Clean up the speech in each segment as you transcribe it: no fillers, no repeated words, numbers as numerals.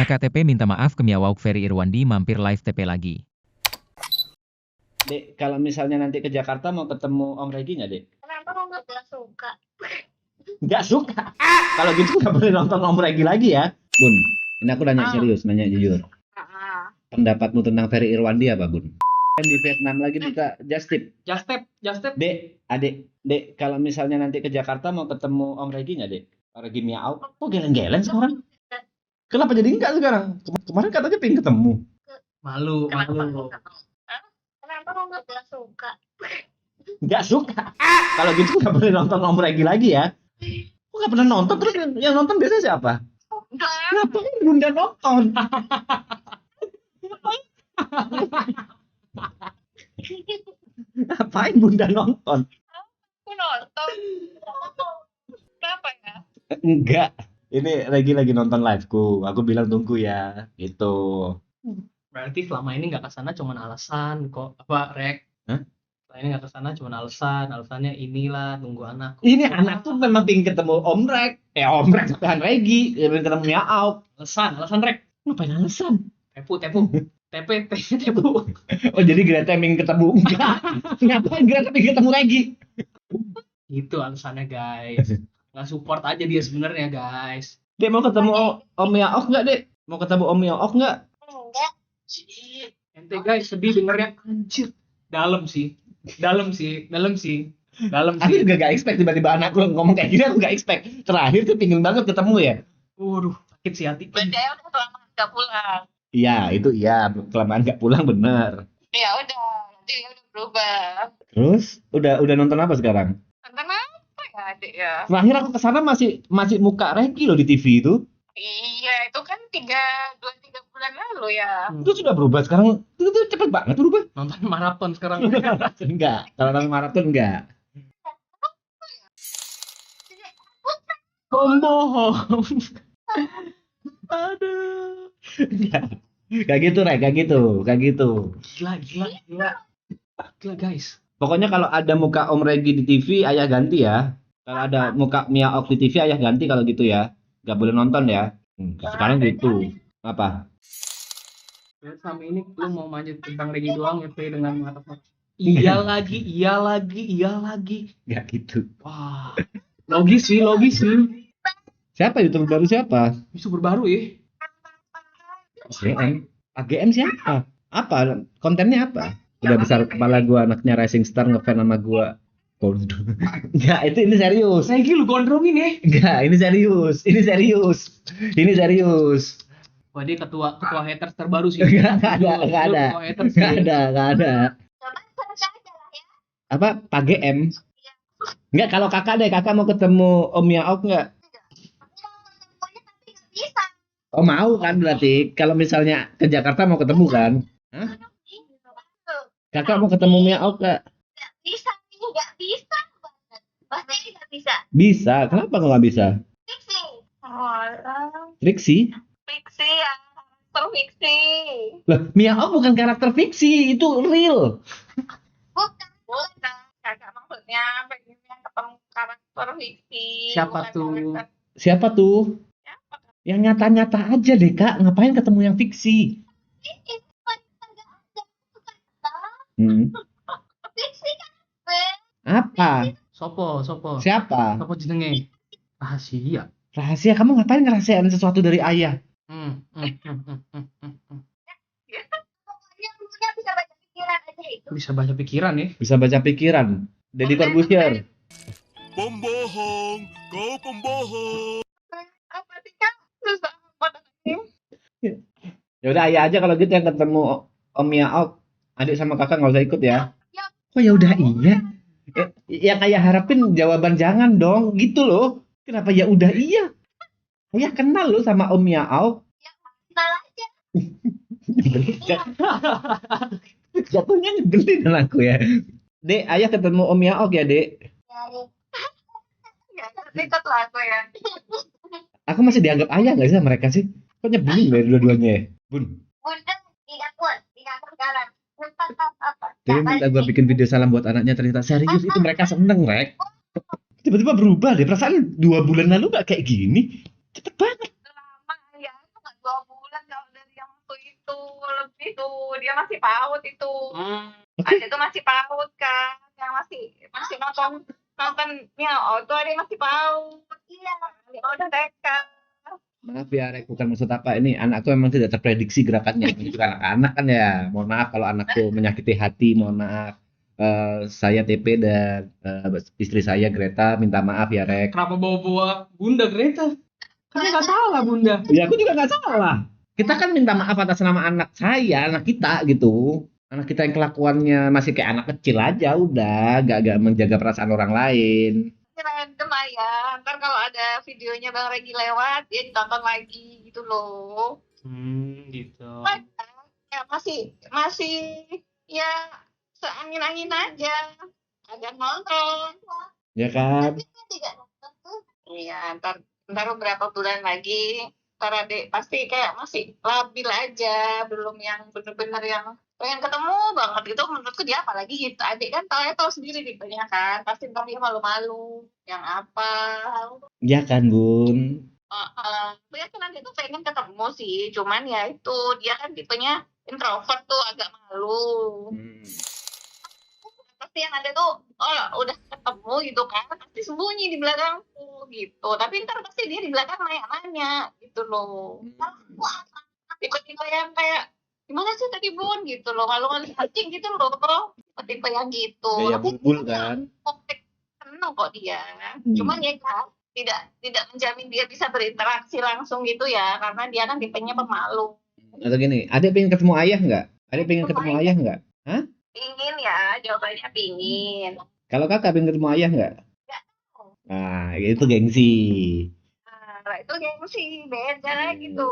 Nah KTP minta maaf ke Miawauk Ferry Irwandi mampir live TP lagi. Dek, kalau misalnya nanti ke Jakarta mau ketemu Om Regi nggak, Dek? Kenapa kok nggak suka? Nggak suka. Kalau gitu nggak boleh nonton Om Regi lagi ya. Bun, ini aku nanya serius, nanya jujur. Pendapatmu tentang Ferry Irwandi apa, Bun? Di Vietnam lagi buka just tip. Dek, kalau misalnya nanti ke Jakarta mau ketemu Om Regi nggak, Dek? Om Regi Miao, kok geleng-geleng sekarang? Kenapa jadi enggak sekarang? Kemarin katanya pengen ketemu. Malu. Kenapa kok nggak suka? Nggak suka. Kalau gitu nggak boleh nonton Om Regi lagi ya. Kok nggak pernah nonton? Terus yang nonton biasanya siapa? Ngapain Bunda nonton? Ngapain Bunda nonton? Aku nonton. Kenapa ya? Enggak. Ini lagi nonton liveku. Aku bilang tunggu ya. Gitu. Berarti selama ini nggak kesana cuman alasan kok apa Rek? Hah? Selama ini nggak kesana cuman alasannya inilah nunggu anak. Ini anak tuh memang pengen ketemu Om Rek. Om Rek bukan Regi. Dia pengen ketemu Miao. Alasan Rek. Ngapain alasan? Tepu. Tepu. Oh jadi Greta pengen ketemu. Enggak. Ngapain Greta pengen ketemu Regi? Gitu alasannya guys. Nggak support aja dia sebenarnya guys. Dek mau ketemu Om Miao nggak, Dek? Mau ketemu Om Miao nggak? Enggak. Ente guys sedih dengernya anjir. Dalam sih. Aku juga gak expect tiba-tiba anak lu ngomong kayak gini, aku gak expect. Terakhir tuh pingin banget ketemu ya. Waduh, sakit sih hati. Berarti ya udah lama nggak pulang. Iya, itu iya. Kelamaan gak pulang bener. Ya udah, nanti ya udah berubah. Terus, udah nonton apa sekarang? Nonton apa ya adik ya? Terakhir aku kesana masih muka Regi loh di TV itu. Iya, itu kan 2-3 bulan lalu ya. Itu sudah berubah sekarang. Itu cepet banget berubah. Nonton maraton sekarang. Enggak, kalau nonton maraton enggak. Pembohong. Aduh. Enggak. Kayak gitu, Rek, kayak gitu. Gila guys. Pokoknya kalau ada muka Om Regi di TV, ayah ganti ya. Kalau ada muka Miao di TV, ayah ganti kalau gitu ya. Gak boleh nonton ya. Sekarang gitu. Apa? Sama ini lu mau manjat tentang Regi doang ya dengan mata. Iya lagi. Gak gitu. Wah. Logis sih. Siapa YouTuber baru siapa? YouTuber baru ya. AGM. AGM siapa? Apa? Kontennya apa? Udah besar kepala gua, anaknya Rising Star ngefan sama gua. Gondrong. Enggak, ini serius. Regi lu gondrongin ya. Enggak, ini serius. Wah dia ketua haters terbaru sih. Enggak ada. Ketua haters. Enggak ada. Coba search aja lah ya. Apa? PGM? Enggak, kalau kakak mau ketemu Om Miao enggak? Mau ketemunya tapi nggak bisa. Oh mau kan berarti. Kalau misalnya ke Jakarta mau ketemu kan? Hah? Kakak mau ketemu Miao enggak? Nggak bisa banget. Pasti nggak bisa. Bisa. Kenapa nggak bisa? Fiksi. Oh, Triksi? fiksi ya. Terfiksi. Loh, Miao bukan karakter fiksi, itu real. Bukan. Kakak maksudnya pengennya ketemu karakter fiksi. Siapa bukan tuh? karakter- Siapa tuh? Siapa? Yang nyata-nyata aja deh, Kak. Ngapain ketemu yang fiksi? Itu kan nggak ada. Hmm. Fiksi kan. Be. Apa? Sopo. Siapa? Sopo jenenge? Rahasia. Rahasia, kamu ngapain ngerahasiain sesuatu dari ayah? Ya, pokoknya dulunya bisa baca pikiran aja itu. Bisa baca pikiran ya. Bisa baca pikiran. Deddy Corbuzier. Pembohong, kau pembohong. Apa sih kan? Susah banget ini. Ya udah ayah aja kalau gitu yang ketemu Om Miao. Adik sama kakak nggak usah ikut ya. Ya. Oh ya udah iya. Yang ayah harapin jawaban jangan dong, gitu loh. Kenapa ya udah iya? Ayah kenal loh sama Om Miao. Kenal aja. Nyebelin kan? Jatuhnya nyebelin kan aku ya. Dek, ayah ketemu Om Miao ya, Dek? Nggak dekat lah aku ya. Aku masih dianggap ayah nggak sih sama mereka sih? Kok nyebelin dari dua-duanya ya? Bun, Bunda di dapur sekarang. Apa? dia minta gue bikin video salam buat anaknya, ternyata serius itu mereka seneng, Rek. Tiba-tiba berubah deh, perasaan 2 bulan lalu gak kayak gini. Cepet banget. Lama ya, itu nggak 2 bulan. dia masih PAUD itu. Ada tuh masih PAUD kan, yang masih nontonnya. Oh tuh ada masih PAUD. Iya, oh udah TK. Maaf ya, Rek, bukan maksud apa. Ini anakku memang tidak terprediksi gerakannya. Ini juga anak-anak kan ya. Mohon maaf kalau anakku menyakiti hati, mohon maaf. Saya TP dan istri saya Greta minta maaf ya, Rek. Kenapa bawa-bawa Bunda Greta? Kan nggak salah Bunda. Ya aku juga nggak salah. Kita kan minta maaf atas nama anak saya, anak kita gitu. Anak kita yang kelakuannya masih kayak anak kecil aja, udah gak menjaga perasaan orang lain. Random ya, ntar kalau ada videonya Bang Regi lewat, dia ditonton lagi gitu loh. Gitu. Ya masih ya seangin-angin aja. Ada nonton. Ya kan? Tapi kan tidak nonton tuh. Iya, ntar beberapa bulan lagi, ntar adek pasti kayak masih labil aja, belum yang bener-bener yang pengen ketemu banget gitu. Menurutku dia apalagi gitu, adik kan tahu sendiri tipenya kan, pasti ntar dia malu-malu yang apa. Ya kan, Bun? Dia kan nanti tuh pengen ketemu sih, cuman ya itu dia kan tipenya introvert tuh, agak malu. Pasti yang ada tuh, oh udah ketemu gitu kan, pasti sembunyi di belakangku gitu. Tapi ntar pasti dia di belakang nanya-nanya gitu loh. Tipe-tipe yang kayak, gimana sih tadi Bun gitu loh, malu-malu kucing gitu loh. Tipe yang gitu. Gaya Tapi bulbul kan? seneng kok dia. Cuman ya kan, tidak menjamin dia bisa berinteraksi langsung gitu ya, karena dia kan tipenya pemalu. Atau gini, adek pengen ketemu ayah nggak? Adek pengen ketemu ayah nggak? Hah? Pingin ya, jawabannya pingin. Kalau kakak pengen ketemu ayah nggak? Nggak tahu. Nah, itu gengsi. Nah, itu gengsi, beda gitu.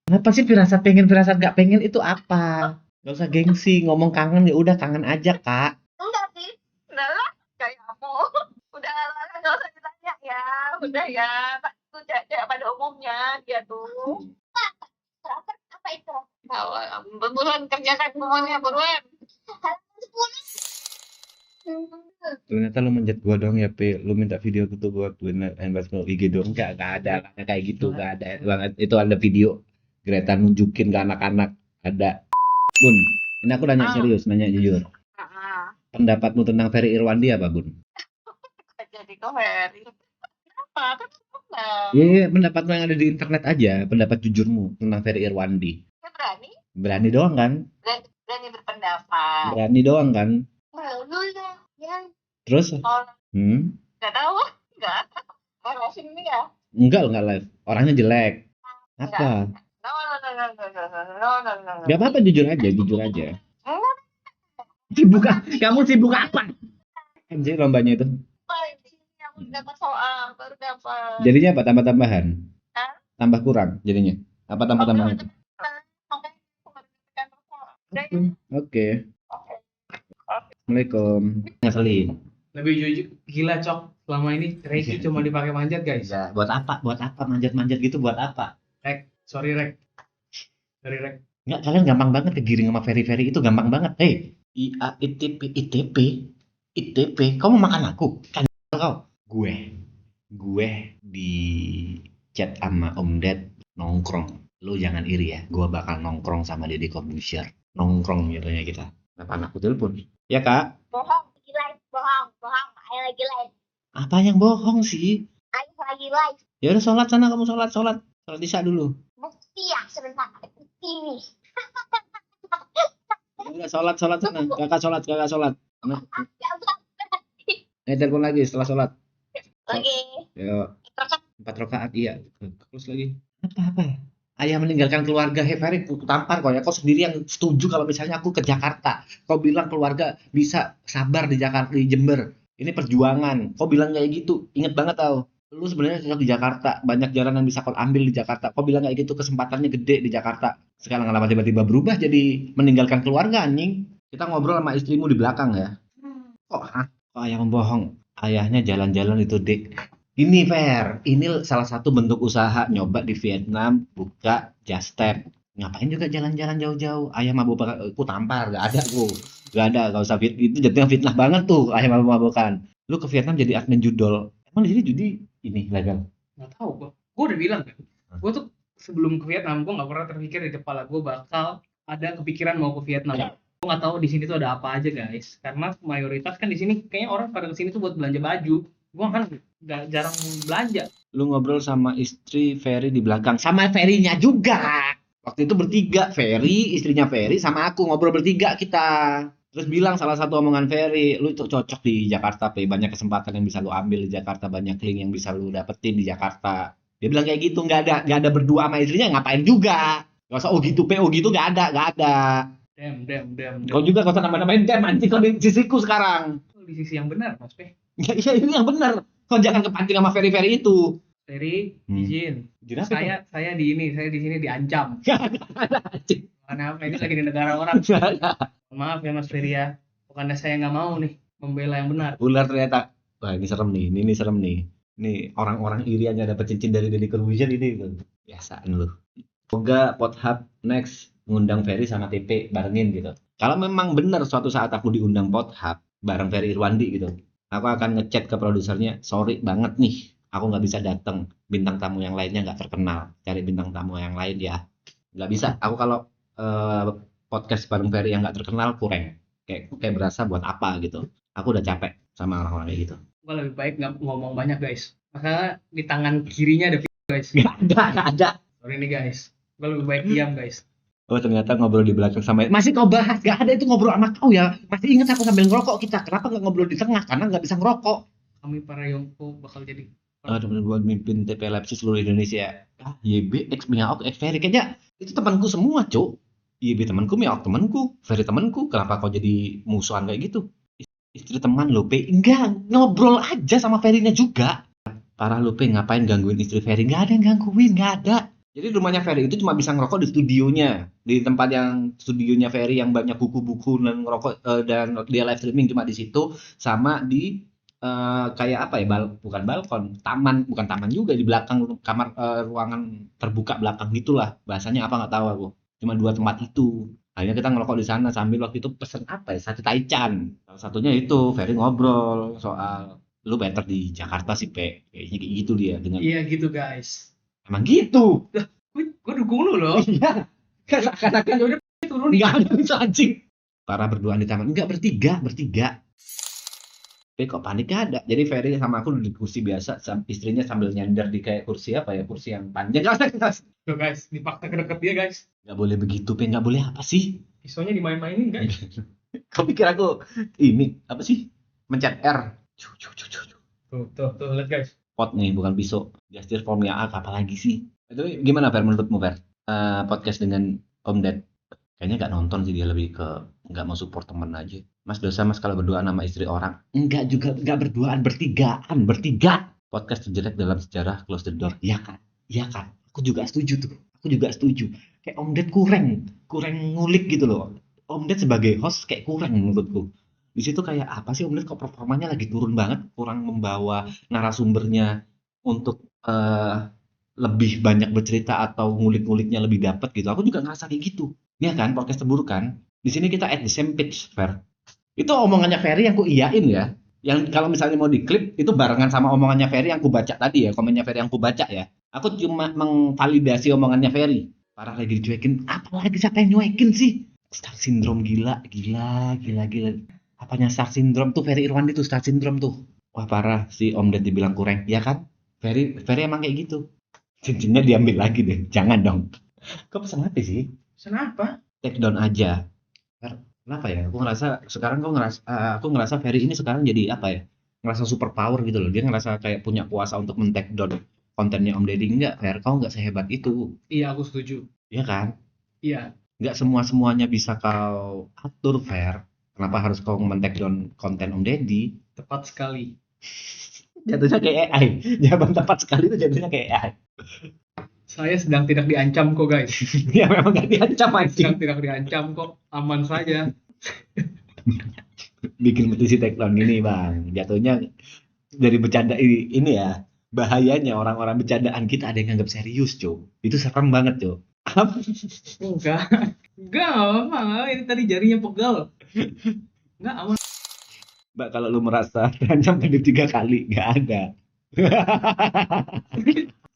Kenapa sih firasat pengen, firasat nggak pengen itu apa? Gak usah gengsi, ngomong kangen ya udah kangen aja, Kak. Enggak sih, udah lah, kayak kamu. Udah lah, nggak usah ditanya ya. Udah ya, itu pada umumnya dia tuh. Apa itu? Buruan kerjakan semuanya, buruan. Ternyata lu manjat gua dong ya, Pe. Lu minta video gitu gua handbas mau IG dong. Nggak ada kayak gitu, nggak ada banget. Itu ada video Greta nunjukin ke anak-anak. Ada. Bun, ini aku nanya serius, nanya jujur. Pendapatmu tentang Ferry Irwandi apa, Bun? Jadi kok Ferry. Kenapa? Kan senang. Iya, pendapatmu yang ada di internet aja, pendapat jujurmu tentang Ferry Irwandi. Dia berani Berani doang kan? berpendapat. Berani doang kan? Malu ya. Terus? Oh, nggak tahu. Nggak rasin ini ya. Enggak live. Orangnya jelek. Apa? No. Gak apa-apa, jujur aja. Kamu sibuk apa? Anjir lombanya itu. Aku dapat soal, baru dapat. Jadinya apa? Tambah-tambahan? Hah? Tambah kurang jadinya? Apa tambah-tambahan? Oke. Assalamualaikum. Ngeselin. Lebih jujur, gila Cok. Selama ini Regi cuma dipakai manjat guys. Ya, buat apa? Manjat-manjat gitu buat apa? Rek, sorry Rek. Enggak, kalian gampang banget kegiring sama Ferry itu gampang banget. Hei, ITP. Kamu makan aku? Kan kau. Gue di chat sama Om Ded nongkrong. Lu jangan iri ya. Gue bakal nongkrong sama Deddy Corbuzier. Nongkrong jatuhnya kita. Kenapa anakku telepon? Ya, Kak. Bohong. Ayah lagi live. Apa yang bohong sih? Ayah lagi live. Ya udah sholat sana, kamu sholat. Sholat isya dulu. Bukti ya sebentar. Bukti nih. Ya udah sholat sana. Kakak sholat. Nah, telepon lagi setelah sholat. Oke. Ya, 4 rakaat iya. Terus lagi. Apa? Ayah meninggalkan keluarga. Ferry, aku tampar kau ya. Kau sendiri yang setuju kalau misalnya aku ke Jakarta. Kau bilang keluarga bisa sabar di Jakarta, di Jember. Ini perjuangan. Kau bilang kayak gitu. Ingat banget tau. Lu sebenarnya cocok di Jakarta. Banyak jalan yang bisa kau ambil di Jakarta. Kau bilang kayak gitu, kesempatannya gede di Jakarta. Sekarang kenapa tiba-tiba berubah jadi meninggalkan keluarga, anjing? Kita ngobrol sama istrimu di belakang ya. Kok ayah membohong? Ayahnya jalan-jalan itu, Dek. Ini Fer, ini salah satu bentuk usaha nyoba di Vietnam, buka just tap. Ngapain juga jalan-jalan jauh-jauh? Ayah mabuk-mabukan, aku tampar, gak ada, gak usah itu jadinya fitnah banget tuh, ayah mabuk-mabukan. Lu ke Vietnam jadi admin judol, emang di sini judi ini legal? Nggak tahu gue udah bilang kan, gue tuh sebelum ke Vietnam gue nggak pernah terpikir di kepala gue bakal ada kepikiran mau ke Vietnam. Gue nggak tahu di sini tuh ada apa aja guys, karena mayoritas kan di sini kayaknya orang pada kesini tuh buat belanja baju. Gue kan nggak jarang belanja. Lu ngobrol sama istri Ferry di belakang, sama Ferry-nya juga. Waktu itu bertiga, Ferry, istrinya Ferry, sama aku ngobrol bertiga kita. Terus bilang salah satu omongan Ferry, lu itu cocok di Jakarta, Pe. Banyak kesempatan yang bisa lu ambil di Jakarta, banyak link yang bisa lu dapetin di Jakarta. Dia bilang kayak gitu, nggak ada berdua sama istrinya, ngapain juga. Gak usah, oh gitu, Pe, oh gitu, nggak ada. Damn. Kau juga gak usah nambah-nambahin, damn, anjing, kau di sisiku sekarang. Di sisi yang benar, Mas Pe. Iya, ini yang benar. Kau jangan kepancing sama Ferry itu. Ferry, izin. Izin apa, Saya di sini diancam. Anjing. Karena ini lagi di negara orang. Maaf ya Mas Ferry ya. Bukannya saya nggak mau nih membela yang benar. Ular ternyata. Wah, ini serem nih. Ini serem nih. Nih orang-orang iri aja dapat cincin dari Deddy Corbuzier ini. Biasaan lu. Semoga Pothub next ngundang Ferry sama TP barengin gitu. Kalau memang benar suatu saat aku diundang Pothub bareng Ferry Irwandi gitu, aku akan ngechat ke produsernya, sorry banget nih, aku nggak bisa datang. Bintang tamu yang lainnya nggak terkenal. Cari bintang tamu yang lain ya. Nggak bisa. Aku kalau podcast bareng Ferry yang nggak terkenal kurang. Kayak berasa buat apa gitu. Aku udah capek sama orang-orang kayak gitu. Gue lebih baik nggak ngomong banyak guys. Makanya di tangan kirinya ada video guys. Nggak ada. Sorry nih guys. Gue lebih baik diam guys. Oh ternyata ngobrol di belakang sama masih kau bahas, gak ada itu ngobrol sama kau ya. Masih ingat aku sambil ngerokok kita, kenapa nggak ngobrol di tengah? Karena nggak bisa ngerokok. Kami para Yongko bakal jadi. Temen buat mimpin TP Lab seluruh Indonesia. YB, X Miaok, X Ferry, kayaknya itu temanku semua, Cuk. YB temanku, Miaok temanku, Ferry temanku. Kenapa kau jadi musuhan kayak gitu? Istri teman lo, Pe. Enggak, ngobrol aja sama Ferry-nya juga. Parah lo, Pe, ngapain gangguin istri Ferry? Nggak ada yang gangguin, nggak ada. Jadi rumahnya Ferry itu cuma bisa ngerokok di studionya, di tempat yang studionya Ferry yang banyak buku-buku dan ngerokok dan dia live streaming cuma di situ, sama di kayak apa ya, bukan balkon, taman, bukan taman juga, di belakang kamar ruangan terbuka belakang gitulah, bahasanya apa nggak tahu aku, cuma 2 tempat itu. Akhirnya kita ngerokok di sana sambil waktu itu pesen apa ya, sate taichan. Salah satunya itu Ferry ngobrol soal lu better di Jakarta sih, Pe, kayaknya kayak gitu dia dengan. Iya gitu guys. Emang gitu. Gue dukung lu loh. Iya. Karena kan Udah turun nggak ada itu anjing. Para berduaan di taman. Enggak, bertiga. Tapi kok panik ada. Jadi Ferry sama aku duduk di kursi biasa, istrinya sambil nyender di kayak kursi apa ya, kursi yang panjang. Tuh guys, dipaksa ke deket dia guys. Nggak boleh begitu, Pe. Nggak boleh apa sih? Pisaunya dimain-mainin guys. Kau pikir aku ini apa sih? Mencet R. Tuh lihat guys. Pot nih, bukan pisau. Gesture formnya apa lagi sih? Itu gimana, Fer, menurutmu, Fer? Podcast dengan Om Ded. Kayaknya nggak nonton sih, dia lebih ke nggak mau support temen aja. Mas dosa mas kalau berduaan sama istri orang. Enggak juga, nggak berduaan, bertiga. Podcast terjelek dalam sejarah Close the Door. Iya kan? Aku juga setuju tuh. Kayak Om Ded kurang ngulik gitu loh. Om Ded sebagai host kayak kurang menurutku. Di situ kayak apa sih Om Ded kok performanya lagi turun banget, kurang membawa narasumbernya untuk lebih banyak bercerita atau ngulik-nguliknya lebih dapat gitu. Aku juga ngerasa kayak gitu. Ya kan, podcast terburuk kan. Di sini kita at the same page, Fer. Itu omongannya Ferry yang ku iyain ya. Yang kalau misalnya mau diklip itu barengan sama omongannya Ferry yang ku baca tadi ya, komennya Ferry yang ku baca ya. Aku cuma mengvalidasi omongannya Ferry. Parah lagi dicuekin. Apalagi siapa yang nyuekin sih? Star Syndrome gila. Apanya Star Syndrome tuh, Ferry Irwandi tuh Star Syndrome tuh. Wah parah si Om Ded dibilang kurang. Ya kan? Ferry emang kayak gitu. Cincinnya diambil lagi deh, jangan dong. Kok pesan apa sih? Pesan apa? Take down aja. Kenapa ya? Aku ngerasa Ferry ini sekarang jadi apa ya? Ngerasa super power gitu loh. Dia ngerasa kayak punya kuasa untuk men-take down kontennya Om Deddy. Enggak, Fer, kau nggak sehebat itu. Iya, aku setuju. Iya kan? Iya. Nggak semuanya bisa kau atur, Fer. Kenapa harus kau men-take down konten Om Deddy? Tepat sekali. Jatuhnya kayak AI. Jawaban tepat sekali itu jatuhnya kayak AI. Saya sedang tidak diancam kok guys. Ya memang gak diancam Sedang anjing. tidak diancam kok, aman saja. Bikin petisi take down gini, Bang. Jatuhnya dari bercanda ini ya. Bahayanya orang-orang bercandaan kita ada yang nganggap serius, Cuk. Itu serem banget, Cuk. Enggak apa-apa. Ini tadi jarinya pegal. Enggak aman. Mbak, kalau lu merasa terancam kali 3 kali, nggak ada.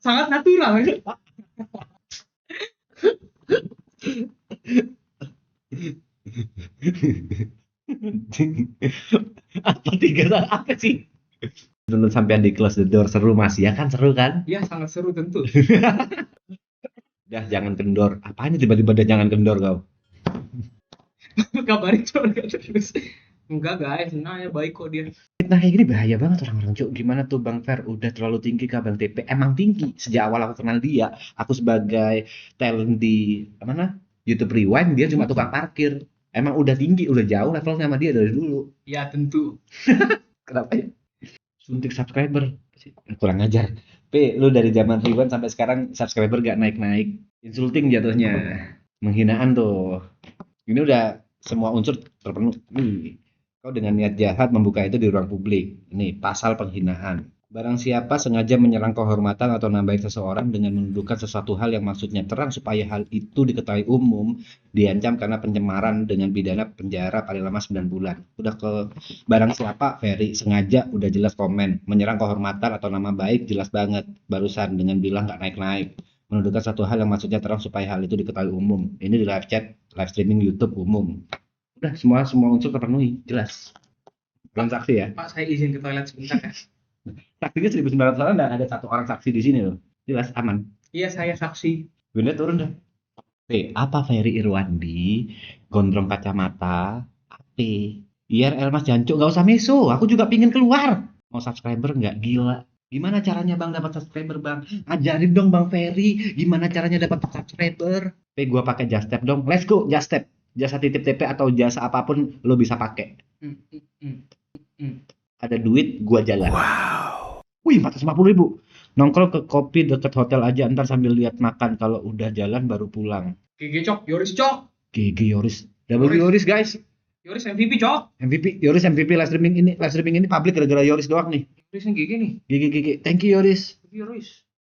Sangat natural ya. Apa tiga apa sih? Dulu sampean di close the door seru Mas ya kan seru kan? Ya sangat seru tentu. Dah jangan kendor. Apanya tiba-tiba dah jangan kendor kau? Kabarin cuma nggak terus. Enggak guys, nah ya baik kok dia. Nah kayak gini bahaya banget orang-orang cuk. Gimana tuh Bang Fer udah terlalu tinggi kah Bang TP? Emang tinggi. Sejak awal aku kenal dia, aku sebagai talent di mana? YouTube Rewind dia cuma tukang parkir. Emang udah tinggi, udah jauh levelnya sama dia dari dulu. Ya tentu. Kenapa ya? Suntik subscriber. Kurang ajar. P, lu dari zaman Rewind sampai sekarang subscriber gak naik-naik. Insulting jatuhnya. Menghinaan tuh. Ini udah semua unsur terpenuhi. Kau dengan niat jahat membuka itu di ruang publik. Ini pasal penghinaan. Barang siapa sengaja menyerang kehormatan atau nama baik seseorang dengan menuduhkan sesuatu hal yang maksudnya terang supaya hal itu diketahui umum, diancam karena pencemaran dengan pidana penjara paling lama 9 bulan. Udah ke barang siapa, Ferry sengaja udah jelas komen. Menyerang kehormatan atau nama baik jelas banget. Barusan dengan bilang nggak naik-naik. Menuduhkan satu hal yang maksudnya terang supaya hal itu diketahui umum. Ini di live chat, live streaming YouTube umum. Udah semua unsur terpenuhi, jelas. Bukan saksi ya. Pak saya izin ke toilet sebentar ya. Saksinya 1.900 orang dan ada satu orang saksi di sini loh. Jelas aman. Iya saya saksi. Bunda turun dah. Apa Ferry Irwandi? Gondrong kacamata. Apa? IRL Mas Jancuk gak usah meso. Aku juga pingin keluar. Mau subscriber nggak? Gila. Gimana caranya Bang dapat subscriber Bang? Ajarin dong Bang Ferry. Gimana caranya dapat subscriber? Gua pakai Just Tap dong. Let's go Just Tap. Jasa titip TP atau jasa apapun lo bisa pakai. Ada duit, gua jalan. Wow. Wih, 450.000. Nongkrong ke kopi deket hotel aja, ntar sambil lihat makan. Kalau udah jalan baru pulang. GG Cok, Yoris Cok. GG Yoris. Double Yoris guys. Yoris MVP Cok. MVP, Yoris MVP live streaming ini publik gara-gara Yoris doang nih. Yoris yang GG nih. GG. Thank you Yoris. Yoris.